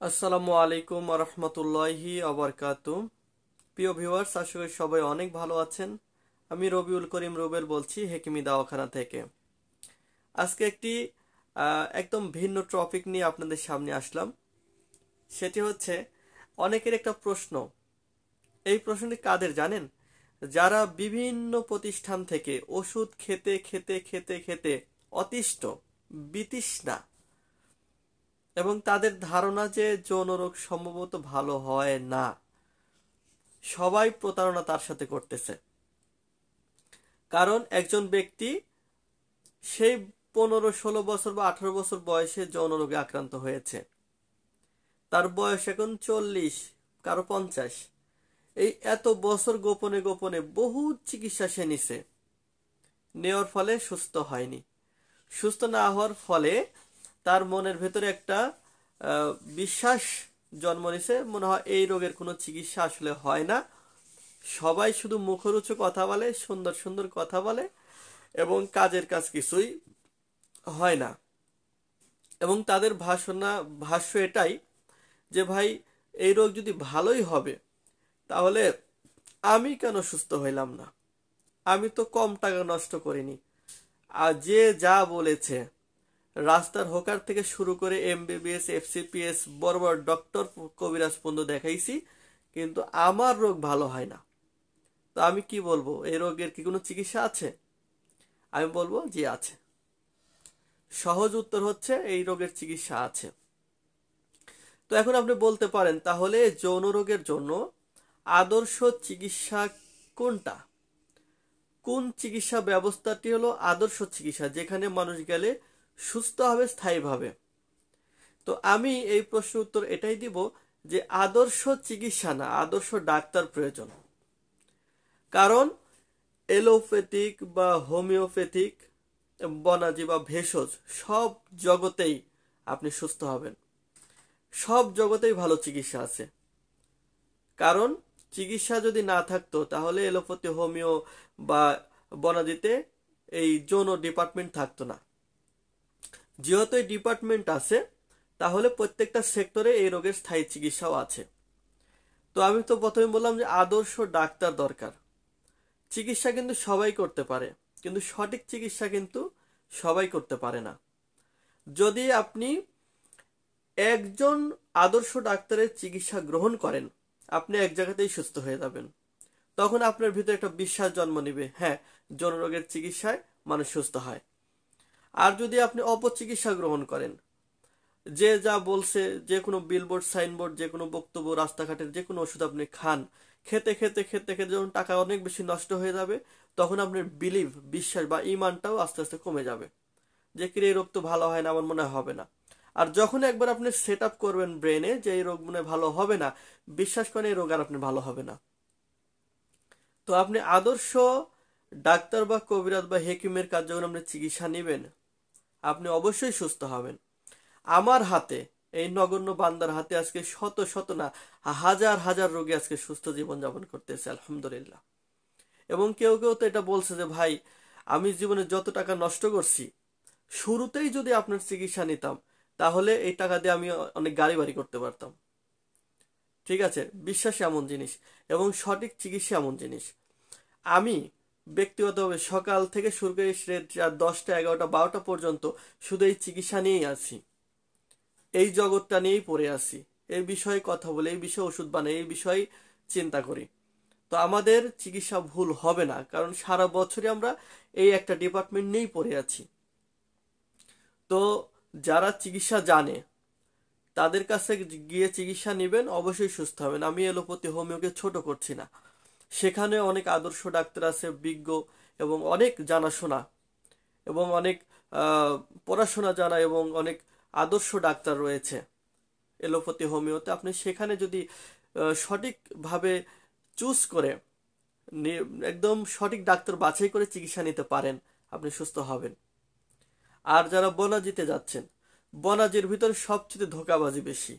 আসসালামু আলাইকুম রহমতুল্লাহি আবরকাতু। প্রিয় ভিউয়ার্স, আশা করি সবাই অনেক ভালো আছেন। আমি রবিউল করিম রুবেল বলছি হেকিমি দাওয়াখানা থেকে। আজকে একটি একদম ভিন্ন টপিক নিয়ে আপনাদের সামনে আসলাম। সেটি হচ্ছে অনেকের একটা প্রশ্ন। এই প্রশ্নটি কাদের জানেন? যারা বিভিন্ন প্রতিষ্ঠান থেকে ওষুধ খেতে খেতে খেতে খেতে অতিষ্ঠ, বিতৃষ্ণা, এবং তাদের ধারণা যে যৌন রোগ সম্ভবত ভালো হয় না। সবাই প্রতারণা তার সাথে করতেছে। কারণ একজন ব্যক্তি সেই 15-16 বছর বা 18 বছর বয়সে যৌন রোগে আক্রান্ত হয়েছে, তার বয়স এখন 40, কারো 50। এই এত বছর গোপনে গোপনে বহু চিকিৎসা সে নিছে, নেওয়ার ফলে সুস্থ হয়নি। সুস্থ না হওয়ার ফলে তার মনের ভেতরে একটা বিশ্বাস জন্ম নিছে, মনে হয় এই রোগের কোনো চিকিৎসা আসলে হয় না। সবাই শুধু মুখরোচক কথা বলে, সুন্দর সুন্দর কথা বলে, এবং কাজের কাজ কিছুই হয় না। এবং তাদের ভাষ্য এটাই যে ভাই, এই রোগ যদি ভালোই হবে তাহলে আমি কেন সুস্থ হইলাম না? আমি তো কম টাকা নষ্ট করিনি। আর যে যা বলেছে, রাস্তার হোকার থেকে শুরু করে এমবিবিএস, এফসিপিএস, বড় বড় ডক্টর কবিরাজ পর্যন্ত দেখাইছি, কিন্তু আমার রোগ ভালো হয় না। তো আমি কি বলবো, এই রোগের কি কোনো চিকিৎসা আছে? আমি বলবো যে আছে। সহজ উত্তর হচ্ছে এই রোগের চিকিৎসা আছে। তো এখন আপনি বলতে পারেন, তাহলে যৌন রোগের জন্য আদর্শ চিকিৎসা কোনটা? কোন চিকিৎসা ব্যবস্থাটি হলো আদর্শ চিকিৎসা, যেখানে মানুষ গেলে সুস্থ হবে স্থায়ীভাবে? তো আমি এই প্রশ্ন উত্তর এটাই দিব যে আদর্শ চিকিৎসা না, আদর্শ ডাক্তার প্রয়োজন। কারণ এলোপ্যাথিক বা হোমিওপ্যাথিক, বনাজি বা ভেষজ, সব জগতেই আপনি সুস্থ হবেন। সব জগতেই ভালো চিকিৎসা আছে। কারণ চিকিৎসা যদি না থাকতো তাহলে এলোপ্যাথি, হোমিও বা বনাজিতে এই যৌন ডিপার্টমেন্ট থাকতো না। যেহেতু এই ডিপার্টমেন্ট আছে, তাহলে প্রত্যেকটা সেক্টরে এই রোগের স্থায়ী চিকিৎসাও আছে। তো আমি তো প্রথমে বললাম যে আদর্শ ডাক্তার দরকার। চিকিৎসা কিন্তু সবাই করতে পারে, কিন্তু সঠিক চিকিৎসা কিন্তু সবাই করতে পারে না। যদি আপনি একজন আদর্শ ডাক্তারের চিকিৎসা গ্রহণ করেন, আপনি এক জায়গাতেই সুস্থ হয়ে যাবেন। তখন আপনার ভিতরে একটা বিশ্বাস জন্ম নিবে, হ্যাঁ, যৌন রোগের চিকিৎসায় মানুষ সুস্থ হয়। আর যদি আপনি অপচিকিৎসা গ্রহণ করেন, যে যা বলছে, যে কোনো বিলবোর্ড, সাইনবোর্ড, যে কোনো বক্তব্য, রাস্তাঘাটের যে কোনো ওষুধ আপনি খান, খেতে খেতে খেতে খেতে যখন টাকা অনেক বেশি নষ্ট হয়ে যাবে, তখন আপনার বিশ্বাস বা ইমানটাও আস্তে আস্তে কমে যাবে, যে কি এই রোগ তো ভালো হয় না, আমার মনে হবে না। আর যখন একবার আপনি সেট আপ করবেন ব্রেনে যে এই রোগ মনে ভালো হবে না, বিশ্বাস করেন এই রোগ আর আপনি ভালো হবে না। তো আপনি আদর্শ ডাক্তার বা কবিরাজ বা হেকিমের কাজ যখন আপনি চিকিৎসা নেবেন, আপনি অবশ্যই সুস্থ হবেন। আমার হাতে, এই নগণ্য বান্দার হাতে আজকে শত শত না, হাজার হাজার রোগী আজকে সুস্থ জীবন যাপন করতেছে, আলহামদুলিল্লাহ। এবং কেউ কেউ তো এটা বলছে যে ভাই, আমি জীবনে যত টাকা নষ্ট করছি, শুরুতেই যদি আপনার চিকিৎসা নিতাম তাহলে এই টাকা দিয়ে আমি অনেক গাড়ি বাড়ি করতে পারতাম। ঠিক আছে, বিশ্বাস এমন জিনিস, এবং সঠিক চিকিৎসা এমন জিনিস। আমি ব্যক্তিগতভাবে সকাল থেকে শুরু করে 10টা, 11টা, 12টা পর্যন্ত শুধু এই চিকিৎসা নিয়েই আছি, এই জগৎটা নিয়েই পড়ে আছি, এই বিষয়ে কথা বলে, এই বিষয়ে ওষুধ বানাই, এই বিষয়ে চিন্তা করি। তো আমাদের চিকিৎসা ভুল হবে না, কারণ সারা বছরই আমরা এই একটা ডিপার্টমেন্ট নিয়েই পড়ে আছি। তো যারা চিকিৎসা জানে তাদের কাছে গিয়ে চিকিৎসা নেবেন, অবশ্যই সুস্থ হবেন। আমি এলোপ্যাথি, হোমিওকে ছোট করছি না, সেখানে অনেক আদর্শ ডাক্তার আছে, বিজ্ঞ এবং অনেক জানাশোনা এবং অনেক পড়াশোনা জানা এবং অনেক আদর্শ ডাক্তার রয়েছে এলোপ্যাথি, হোমিওতে। আপনি সেখানে যদি সঠিকভাবে চুজ করে, একদম সঠিক ডাক্তার বাছাই করে চিকিৎসা নিতে পারেন, আপনি সুস্থ হবেন। আর যারা বনাজিতে যাচ্ছেন, বনাজির ভিতরে সবচেয়ে ধোঁকাবাজি বেশি,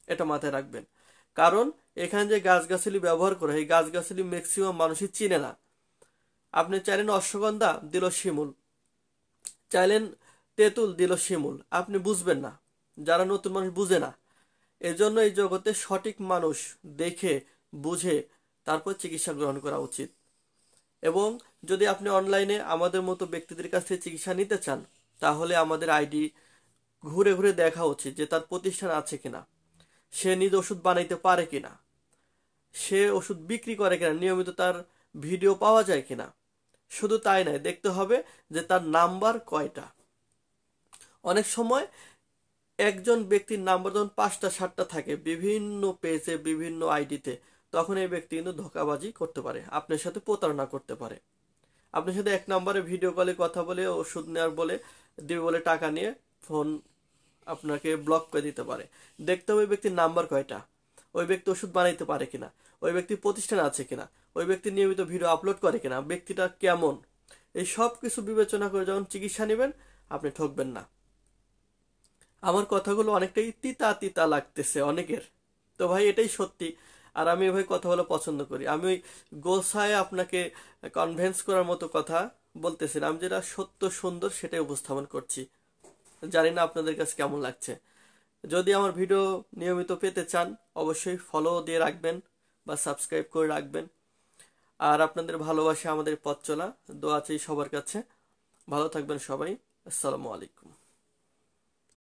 এটা মাথায় রাখবেন। কারণ এখানে যে গাছগাছালি ব্যবহার করে, এই গাছগাছালি ম্যাক্সিমাম মানুষই চিনে না। আপনি চাইলেন অশ্বগন্ধা, দিল শিমুল, চাইলেন তেঁতুল, দিল শিমুল, আপনি বুঝবেন না। যারা নতুন মানুষ বুঝে না, এজন্য এই জগতে সঠিক মানুষ দেখে বুঝে তারপর চিকিৎসা গ্রহণ করা উচিত। এবং যদি আপনি অনলাইনে আমাদের মতো ব্যক্তিদের কাছ থেকে চিকিৎসা নিতে চান, তাহলে আমাদের আইডি ঘুরে ঘুরে দেখা উচিত যে তার প্রতিষ্ঠান আছে কিনা, সে নিজ ওষুধ বানাইতে পারে কিনা, সে ওষুধ বিক্রি করে কিনা, নিয়মিত তার ভিডিও পাওয়া যায় কিনা। শুধু তাই নয়, দেখতে হবে যে তার নাম্বার কয়টা। অনেক সময় একজন ব্যক্তির নাম্বার যখন 5টা 7টা থাকে বিভিন্ন পেজে বিভিন্ন আইডিতে, তখন এই ব্যক্তি কিন্তু ধোঁকাবাজি করতে পারে, আপনার সাথে প্রতারণা করতে পারে। আপনার সাথে এক নম্বরে ভিডিও কলে কথা বলে ওষুধ নেওয়ার বলে দিবে বলে টাকা নিয়ে ফোন আপনাকে ব্লক করে দিতে পারে। দেখতে হবে ওই ব্যক্তির নাম্বার কয়টা, ওই ব্যক্তি ওষুধ বানাইতে পারে কিনা, ওই ব্যক্তির প্রতিষ্ঠান আছে কিনা, ওই ব্যক্তি নিয়মিত ভিডিও আপলোড করে কিনা, ব্যক্তিটা কেমন। এই সব কিছু বিবেচনা করে যখন চিকিৎসা নেবেন, আপনি ঠকবেন না। আমার কথাগুলো অনেকটাই তিতা তিতা লাগতেছে অনেকের, তো ভাই এটাই সত্যি। আর আমি ভাই কথা বলা পছন্দ করি, আমি ওই গোছায় আপনাকে কনভিন্স করার মতো কথা বলতেছি না, আমি যেটা সত্য সুন্দর সেটাই উপস্থাপন করছি। জানি না আপনাদের কাছে কেমন লাগছে। যদি আমার ভিডিও নিয়মিত পেতে চান, অবশ্যই ফলো দিয়ে রাখবেন বা সাবস্ক্রাইব করে রাখবেন। আর আপনাদের ভালোবাসা আমাদের পথ চলা, দোয়া চাই সবার কাছে। ভালো থাকবেন সবাই। আসসালামু আলাইকুম।